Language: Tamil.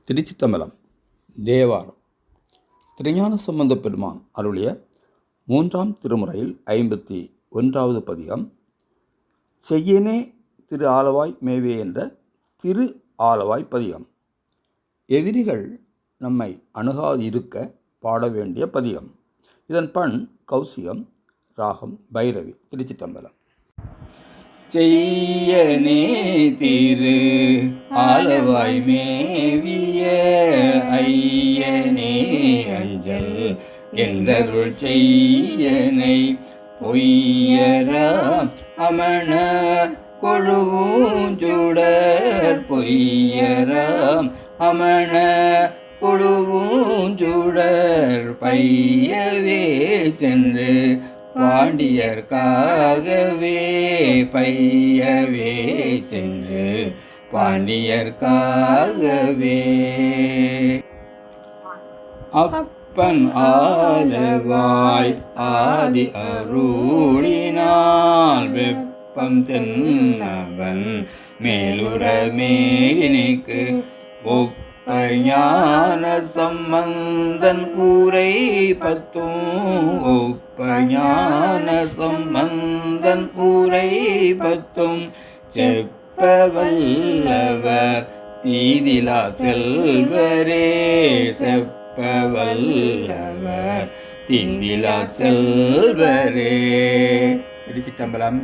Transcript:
திருச்சிற்றம்பலம். தேவாரம். திருஞான சம்பந்தப் பெருமான் அருளிய 3ஆம் திருமுறையில் 51வது பதிகம். செய்யனே திரு ஆலவாய் மேவே என்ற திரு ஆலவாய் பதிகம். எதிரிகள் நம்மை அணுகாதிருக்க பாட வேண்டிய பதிகம். இதன் பண் கௌசிகம், ராகம் பைரவி. திருச்சிற்றம்பலம். செய்யனே திரு ஆலவாய் மேவிய ஐயனே அஞ்சல் என்றருள் செய்யனை பொய்யராம் அமணர் கொழுவூஞ்சுடர் பொய்யராம் அமணர் கொழுவூஞ்சுடர் பையவே சென்று பாண்டியர்க்காகவே பையவே சென்று பாண்டியர்க்காகவே அப்பன் ஆலவாய் ஆதி அருளினால் வெப்பம் தென்னவன் மேலுற மேனிக்கு ஞான சம்பந்தன் ஊரை பத்தும் ஞான சம்பந்தன் ஊரை பத்தும் செப்பவல்லவர் தீதிலா செல்வரே செப்பவல்லவர் தீதிலா செல்வரே. திருச்சிற்றம்பலம்.